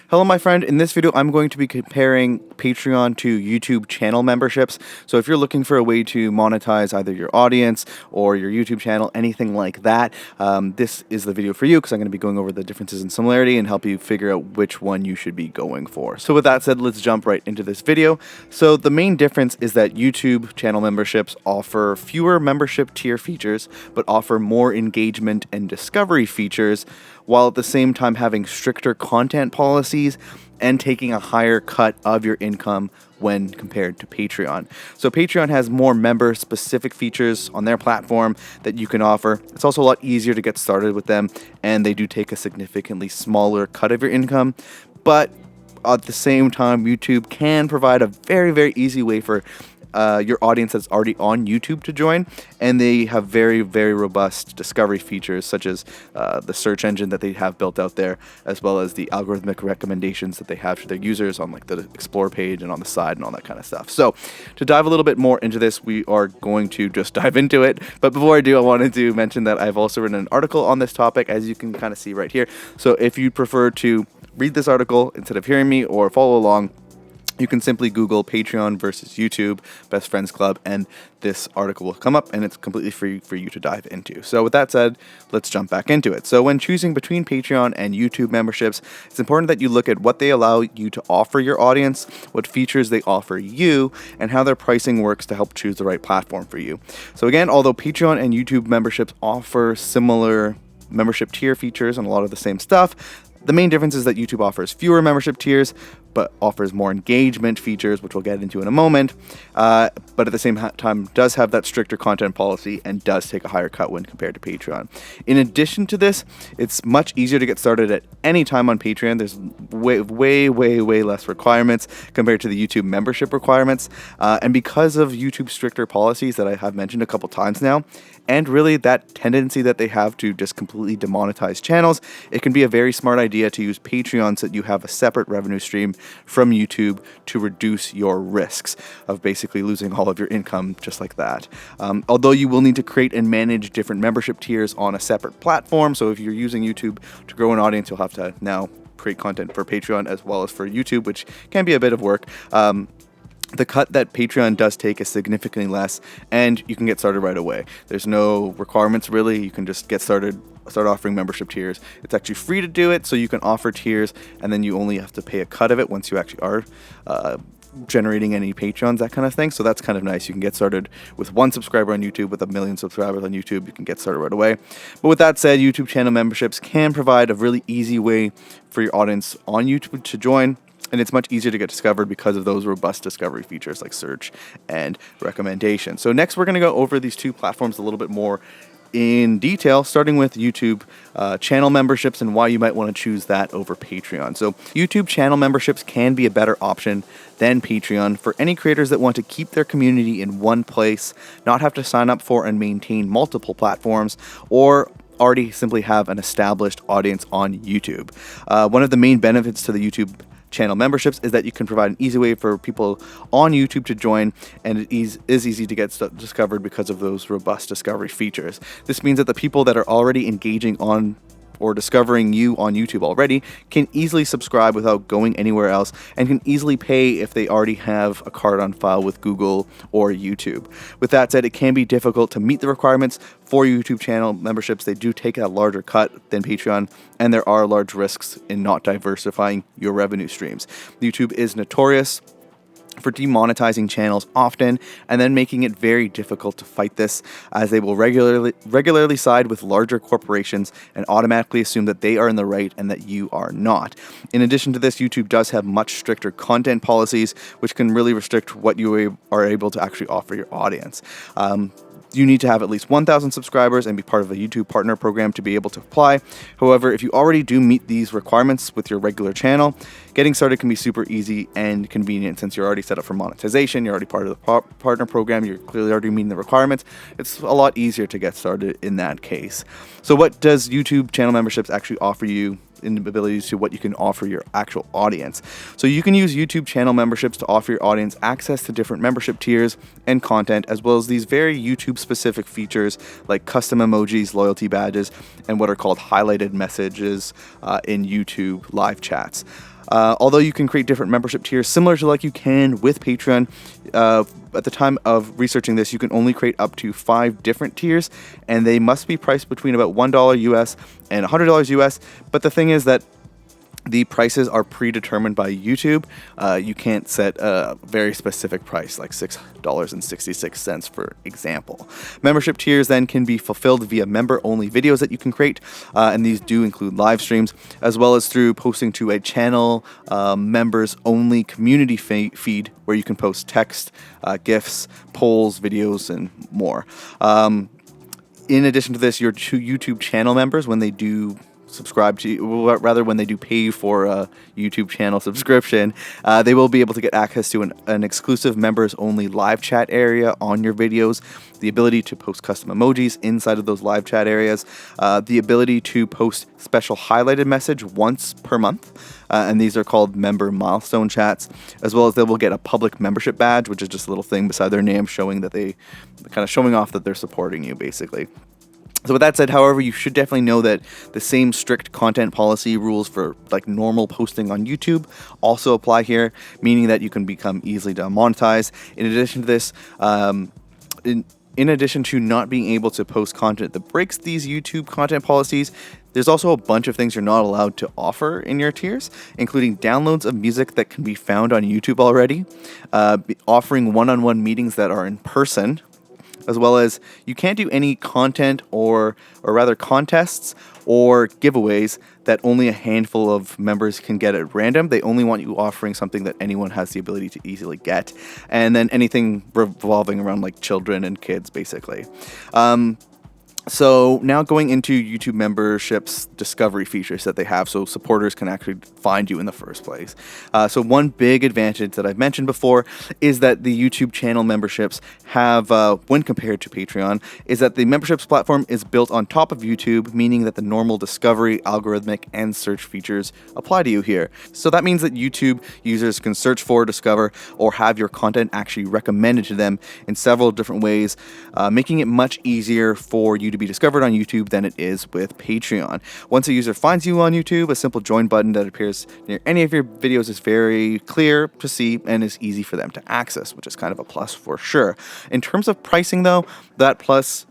Hello, my friend. In this video, I'm going to be comparing Patreon to YouTube channel memberships. So if you're looking for a way to monetize either your audience or your YouTube channel, anything like that, this is the video for you because I'm going to be going over the differences and similarity and help you figure out which one you should be going for. So with that said, let's jump right into this video. So the main difference is that YouTube channel memberships offer fewer membership tier features, but offer more engagement and discovery features, while at the same time having stricter content policies and taking a higher cut of your income when compared to Patreon. So Patreon has more member-specific features on their platform that you can offer. It's also a lot easier to get started with them, and they do take a significantly smaller cut of your income. But at the same time, YouTube can provide a very, very easy way for your audience that's already on YouTube to join, and they have very, very robust discovery features such as the search engine that they have built out there, as well as the algorithmic recommendations that they have to their users on like the explore page and on the side and all that kind of stuff. So to dive a little bit more into this, we are going to just dive into it. But before I do, I wanted to mention that I've also written an article on this topic, as you can kind of see right here. So if you prefer to read this article instead of hearing me or follow along, you can simply Google Patreon versus YouTube Best Friends Club, and this article will come up, and it's completely free for you to dive into. So with that said, let's jump back into it. So when choosing between Patreon and YouTube memberships, it's important that you look at what they allow you to offer your audience, what features they offer you, and how their pricing works to help choose the right platform for you. So again, although Patreon and YouTube memberships offer similar membership tier features and a lot of the same stuff, the main difference is that YouTube offers fewer membership tiers, but offers more engagement features, which we'll get into in a moment, but at the same time does have that stricter content policy and does take a higher cut when compared to Patreon. In addition to this, it's much easier to get started at any time on Patreon. There's way less requirements compared to the YouTube membership requirements, and because of YouTube's stricter policies that I have mentioned a couple times now, and really that tendency that they have to just completely demonetize channels, it can be a very smart idea to use Patreon so that you have a separate revenue stream from YouTube to reduce your risks of basically losing all of your income just like that. Although you will need to create and manage different membership tiers on a separate platform, so if you're using YouTube to grow an audience, you'll have to now create content for Patreon as well as for YouTube, which can be a bit of work. The cut that Patreon does take is significantly less, and you can get started right away. There's no requirements really. You can just get started, start offering membership tiers. It's actually free to do it, so you can offer tiers, and then you only have to pay a cut of it once you actually are generating any Patreons, that kind of thing. So that's kind of nice. You can get started with 1 subscriber on YouTube. With 1 million subscribers on YouTube, you can get started right away. But with that said, YouTube channel memberships can provide a really easy way for your audience on YouTube to join, and it's much easier to get discovered because of those robust discovery features like search and recommendation. So next, we're going to go over these two platforms a little bit more in detail, starting with YouTube channel memberships and why you might want to choose that over Patreon. So YouTube channel memberships can be a better option than Patreon for any creators that want to keep their community in one place, not have to sign up for and maintain multiple platforms, or already simply have an established audience on YouTube. One of the main benefits to the YouTube channel memberships is that you can provide an easy way for people on YouTube to join, and it is easy to get discovered because of those robust discovery features. This means that the people that are already engaging on or discovering you on YouTube already can easily subscribe without going anywhere else, and can easily pay if they already have a card on file with Google or YouTube. With that said, it can be difficult to meet the requirements for YouTube channel memberships. They do take a larger cut than Patreon, and there are large risks in not diversifying your revenue streams. YouTube is notorious for demonetizing channels often, and then making it very difficult to fight this, as they will regularly side with larger corporations and automatically assume that they are in the right and that you are not. In addition to this, YouTube does have much stricter content policies, which can really restrict what you are able to actually offer your audience. You need to have at least 1,000 subscribers and be part of a YouTube partner program to be able to apply. However, if you already do meet these requirements with your regular channel, getting started can be super easy and convenient since you're already set up for monetization, you're already part of the partner program, you're clearly already meeting the requirements. It's a lot easier to get started in that case. So what does YouTube channel memberships actually offer you in the abilities to what you can offer your actual audience? So you can use YouTube channel memberships to offer your audience access to different membership tiers and content, as well as these very YouTube specific features like custom emojis, loyalty badges, and what are called highlighted messages in YouTube live chats. Although you can create different membership tiers similar to like you can with Patreon, at the time of researching this, you can only create up to 5 different tiers, and they must be priced between about $1 US and $100 US. But the thing is that the prices are predetermined by YouTube. You can't set a very specific price, like $6.66, for example. Membership tiers then can be fulfilled via member-only videos that you can create, and these do include live streams, as well as through posting to a channel members-only community feed where you can post text, GIFs, polls, videos, and more. In addition to this, your YouTube channel members, when they do subscribe to you, rather when they do pay for a YouTube channel subscription, they will be able to get access to an exclusive members only live chat area on your videos, the ability to post custom emojis inside of those live chat areas, the ability to post special highlighted message once per month, and these are called member milestone chats, as well as they will get a public membership badge, which is just a little thing beside their name showing that showing off that they're supporting you, basically. So with that said, however, you should definitely know that the same strict content policy rules for like normal posting on YouTube also apply here, meaning that you can become easily demonetized. In addition to this, in addition to not being able to post content that breaks these YouTube content policies, there's also a bunch of things you're not allowed to offer in your tiers, including downloads of music that can be found on YouTube already, offering one-on-one meetings that are in person, as well as you can't do any content or rather contests or giveaways that only a handful of members can get at random. They only want you offering something that anyone has the ability to easily get. And then anything revolving around like children and kids, basically. So now going into YouTube memberships discovery features that they have, so supporters can actually find you in the first place. So one big advantage that I've mentioned before is that the YouTube channel memberships have, when compared to Patreon, is that the memberships platform is built on top of YouTube, meaning that the normal discovery, algorithmic, and search features apply to you here. So that means that YouTube users can search for, discover, or have your content actually recommended to them in several different ways, making it much easier for you to be discovered on YouTube than it is with Patreon. Once a user finds you on YouTube, a simple join button that appears near any of your videos is very clear to see and is easy for them to access, which is kind of a plus for sure. In terms of pricing though, this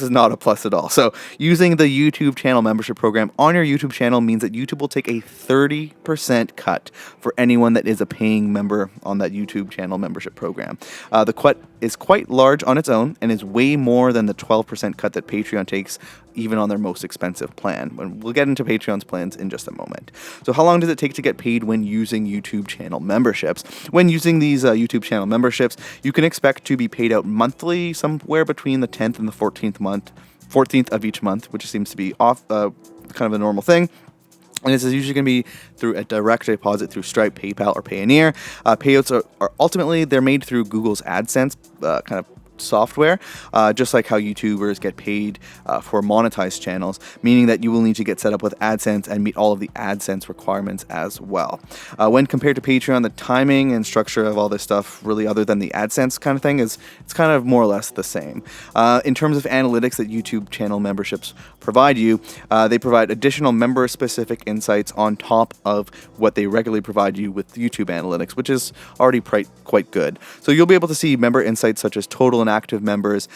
is not a plus at all. So using the YouTube channel membership program on your YouTube channel means that YouTube will take a 30% cut for anyone that is a paying member on that YouTube channel membership program. The cut is quite large on its own and is way more than the 12% cut that Patreon takes even on their most expensive plan. We'll get into Patreon's plans in just a moment. So how long does it take to get paid when using YouTube channel memberships? When using these YouTube channel memberships, you can expect to be paid out monthly, somewhere between the 10th and the 14th of each month, which seems to be kind of a normal thing. And this is usually going to be through a direct deposit through Stripe, PayPal, or Payoneer. Payouts are ultimately, they're made through Google's AdSense kind of software, just like how YouTubers get paid for monetized channels, meaning that you will need to get set up with AdSense and meet all of the AdSense requirements as well. When compared to Patreon, the timing and structure of all this stuff, really other than the AdSense kind of thing, it's kind of more or less the same. In terms of analytics that YouTube channel memberships provide you, they provide additional member-specific insights on top of what they regularly provide you with YouTube analytics, which is already quite good. So you'll be able to see member insights such as total and active members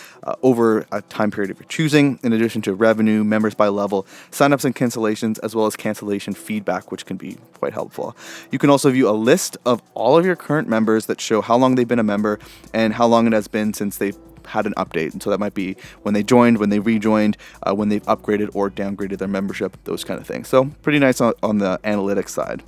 over a time period of your choosing, in addition to revenue, members by level, signups and cancellations, as well as cancellation feedback, which can be quite helpful. You can also view a list of all of your current members that show how long they've been a member and how long it has been since they've had an update. And so that might be when they joined, when they rejoined, when they've upgraded or downgraded their membership, those kind of things. So pretty nice on the analytics side.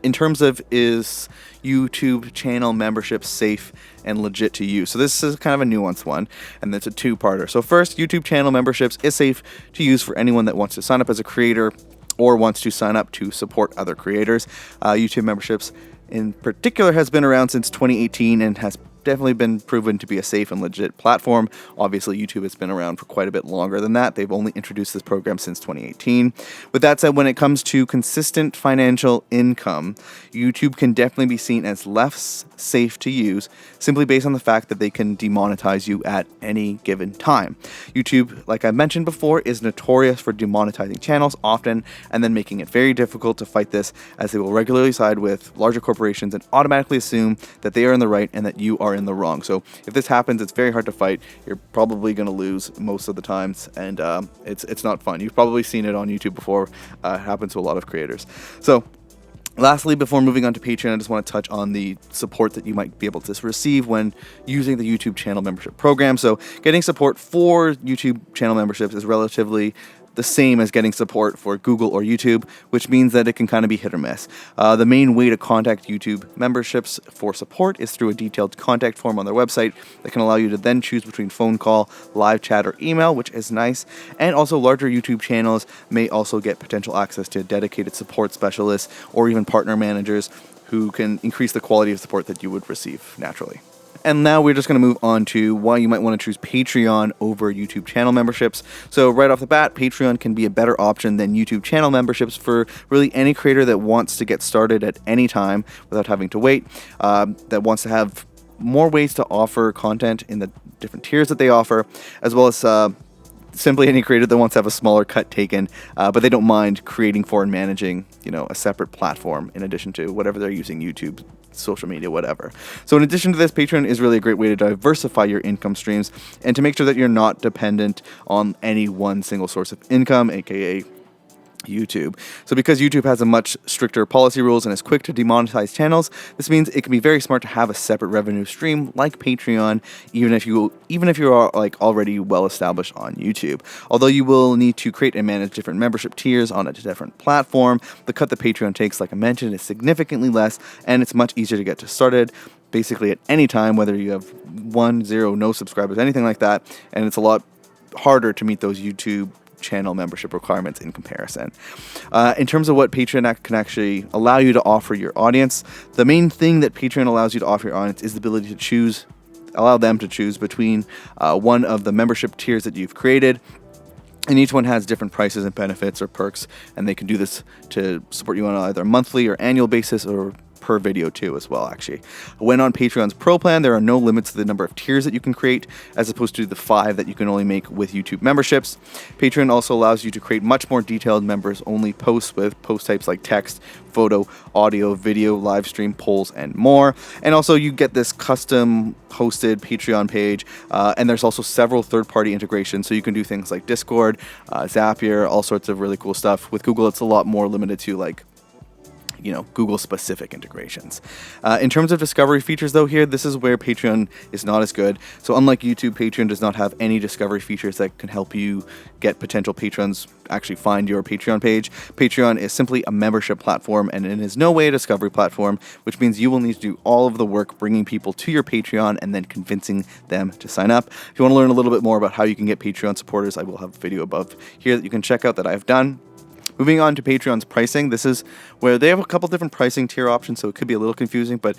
In terms of, is YouTube channel membership safe and legit to use? So this is kind of a nuanced one, and it's a two-parter. So first, YouTube channel memberships is safe to use for anyone that wants to sign up as a creator or wants to sign up to support other creators. YouTube memberships in particular has been around since 2018 and has definitely been proven to be a safe and legit platform. Obviously, YouTube has been around for quite a bit longer than that. They've only introduced this program since 2018. With that said, when it comes to consistent financial income, YouTube can definitely be seen as less safe to use, simply based on the fact that they can demonetize you at any given time. YouTube, like I mentioned before, is notorious for demonetizing channels often and then making it very difficult to fight this, as they will regularly side with larger corporations and automatically assume that they are in the right and that you are in the wrong. So if this happens, it's very hard to fight. You're probably going to lose most of the times, and it's not fun. You've probably seen it on YouTube before. It happens to a lot of creators. So lastly, before moving on to Patreon, I just want to touch on the support that you might be able to receive when using the YouTube channel membership program. So getting support for YouTube channel memberships is relatively the same as getting support for Google or YouTube, which means that it can kind of be hit or miss. The main way to contact YouTube memberships for support is through a detailed contact form on their website that can allow you to then choose between phone call, live chat, or email, which is nice. And also, larger YouTube channels may also get potential access to dedicated support specialists or even partner managers who can increase the quality of support that you would receive naturally. And now we're just going to move on to why you might want to choose Patreon over YouTube channel memberships. So right off the bat, Patreon can be a better option than YouTube channel memberships for really any creator that wants to get started at any time without having to wait, that wants to have more ways to offer content in the different tiers that they offer, as well as simply any creator that wants to have a smaller cut taken, but they don't mind creating for and managing, a separate platform in addition to whatever they're using, YouTube, social media, whatever. So in addition to this, Patreon is really a great way to diversify your income streams and to make sure that you're not dependent on any one single source of income, aka YouTube. So because YouTube has a much stricter policy rules and is quick to demonetize channels, this means it can be very smart to have a separate revenue stream like Patreon, even if you are like already well established on YouTube. Although you will need to create and manage different membership tiers on a different platform, the cut that Patreon takes, like I mentioned, is significantly less, and it's much easier to get started basically at any time, whether you have 1, 0, no subscribers, anything like that, and it's a lot harder to meet those YouTube channel membership requirements in comparison. In terms of what Patreon can actually allow you to offer your audience, the main thing that Patreon allows you to offer your audience is the ability to allow them to choose between one of the membership tiers that you've created. And each one has different prices and benefits or perks, and they can do this to support you on either a monthly or annual basis or per video too as well, actually. When on Patreon's Pro plan, there are no limits to the number of tiers that you can create, as opposed to the 5 that you can only make with YouTube memberships. Patreon also allows you to create much more detailed members-only posts with post types like text, photo, audio, video, live stream, polls, and more. And also you get this custom hosted Patreon page, and there's also several third-party integrations, so you can do things like Discord, Zapier, all sorts of really cool stuff. With Google, it's a lot more limited to like Google specific integrations. In terms of discovery features though, this is where Patreon is not as good. So unlike YouTube, Patreon does not have any discovery features that can help you get potential patrons actually find your Patreon page. Patreon is simply a membership platform, and it is no way a discovery platform, which means you will need to do all of the work bringing people to your Patreon and then convincing them to sign up. If you want to learn a little bit more about how you can get Patreon supporters, I will have a video above here that you can check out that I've done. Moving on to Patreon's pricing, this is where they have a couple different pricing tier options, so it could be a little confusing, but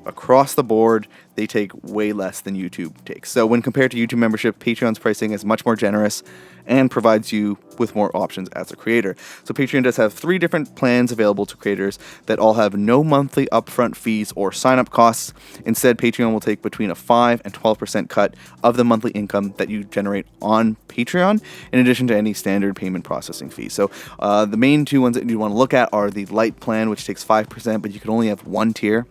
across the board, they take way less than YouTube takes. So when compared to YouTube membership, Patreon's pricing is much more generous and provides you with more options as a creator. So Patreon does have 3 different plans available to creators that all have no monthly upfront fees or sign-up costs. Instead, Patreon will take between a 5 and 12% cut of the monthly income that you generate on Patreon, in addition to any standard payment processing fees. So the main 2 ones that you want to look at are the Lite plan, which takes 5%, but you can only have 1 tier.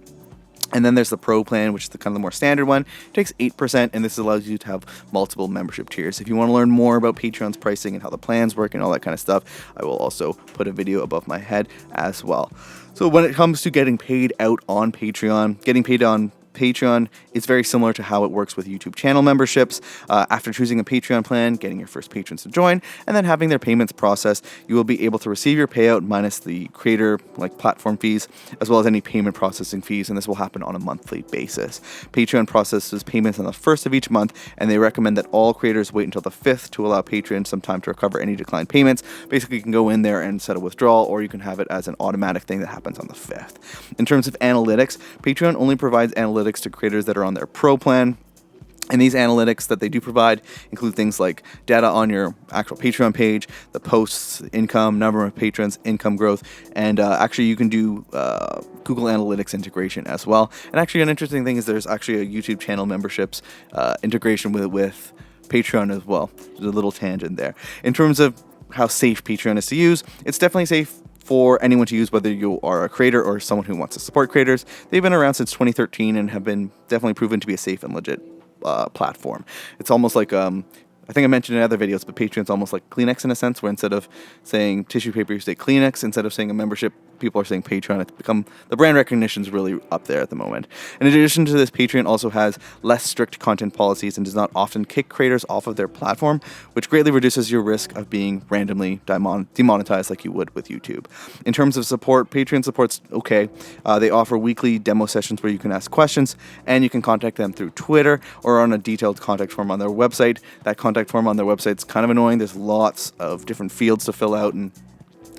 And then there's the Pro plan, which is the kind of the more standard one. It takes 8%, and this allows you to have multiple membership tiers. If you want to learn more about Patreon's pricing and how the plans work and all that kind of stuff, I will also put a video above my head as well. So when it comes to getting paid out on Patreon, getting paid on Patreon is very similar to how it works with YouTube channel memberships. After choosing a Patreon plan, getting your first patrons to join, and then having their payments processed, you will be able to receive your payout minus the creator platform fees, as well as any payment processing fees, and this will happen on a monthly basis. Patreon processes payments on the 1st of each month, and they recommend that all creators wait until the 5th to allow patrons some time to recover any declined payments. Basically, you can go in there and set a withdrawal, or you can have it as an automatic thing that happens on the 5th. In terms of analytics, Patreon only provides analytics analytics to creators that are on their pro plan. And these analytics that they do provide include things like data on your actual Patreon page, the posts, income, number of patrons, income growth, and actually you can do Google Analytics integration as well. And actually an interesting thing is there's actually a YouTube channel memberships integration with Patreon as well. There's a little tangent there. In terms of how safe Patreon is to use, it's definitely safe for anyone to use, whether you are a creator or someone who wants to support creators. They've been around since 2013 and have been definitely proven to be a safe and legit platform. It's almost like I think I mentioned in other videos, but Patreon's almost like Kleenex in a sense, where instead of saying tissue paper, you say Kleenex. Instead of saying a membership, people are saying Patreon. It's become, the brand recognition is really up there at the moment. In addition to this, Patreon also has less strict content policies and does not often kick creators off of their platform, which greatly reduces your risk of being randomly demonetized like you would with YouTube. In terms of support, Patreon support's okay. They offer weekly demo sessions where you can ask questions, and you can contact them through Twitter or on a detailed contact form on their website. That contact form on their website is kind of annoying. There's lots of different fields to fill out, and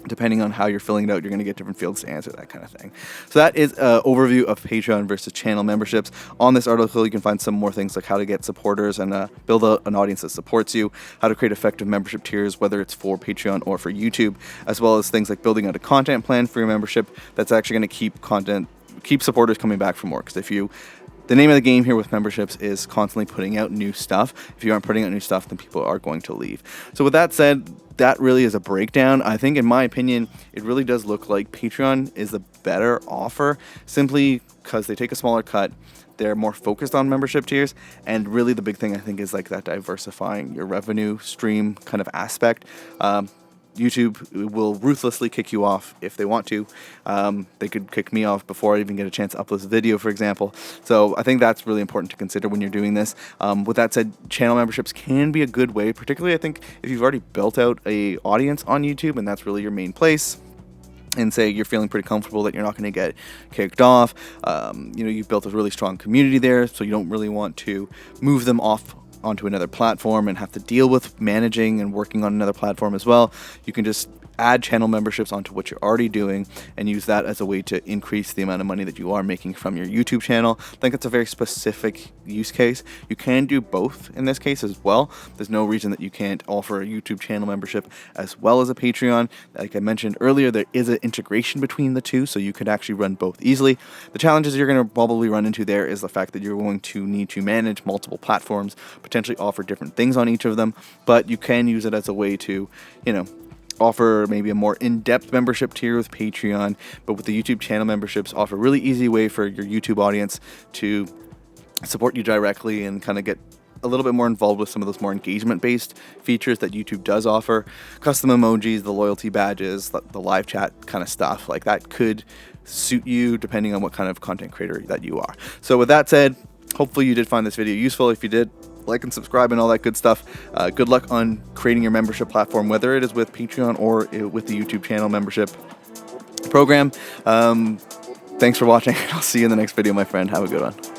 depending on how you're filling it out, you're going to get different fields to answer, that kind of thing. So that is an overview of Patreon versus channel memberships. On this article, you can find some more things like how to get supporters and build an audience that supports you, how to create effective membership tiers, whether it's for Patreon or for YouTube, as well as things like building out a content plan for your membership that's actually going to keep supporters coming back for more. Because the name of the game here with memberships is constantly putting out new stuff. If you aren't putting out new stuff, then people are going to leave. So with that said, that really is a breakdown. I think, in my opinion, it really does look like Patreon is the better offer, simply because they take a smaller cut. They're more focused on membership tiers, and really the big thing I think is like that diversifying your revenue stream kind of aspect. YouTube will ruthlessly kick you off if they want to. They could kick me off before I even get a chance to upload this video, for example. So I think that's really important to consider when you're doing this. With that said, channel memberships can be a good way, particularly I think if you've already built out a audience on YouTube and that's really your main place, and say you're feeling pretty comfortable that you're not going to get kicked off. You've built a really strong community there, so you don't really want to move them off onto another platform and have to deal with managing and working on another platform as well. You can just add channel memberships onto what you're already doing and use that as a way to increase the amount of money that you are making from your YouTube channel. I think it's a very specific use case. You can do both in this case as well. There's no reason that you can't offer a YouTube channel membership as well as a Patreon. Like I mentioned earlier, there is an integration between the two, so you could actually run both easily. The challenges you're going to probably run into there is the fact that you're going to need to manage multiple platforms, potentially offer different things on each of them, but you can use it as a way to, offer maybe a more in-depth membership tier with Patreon, but with the YouTube channel memberships, offer a really easy way for your YouTube audience to support you directly and kind of get a little bit more involved with some of those more engagement-based features that YouTube does offer. Custom emojis, the loyalty badges, the live chat kind of stuff. Like that could suit you depending on what kind of content creator that you are. So with that said, hopefully you did find this video useful. If you did, like and subscribe and all that good stuff. Good luck on creating your membership platform, whether it is with Patreon or with the YouTube channel membership program. Thanks for watching. I'll see you in the next video, my friend. Have a good one.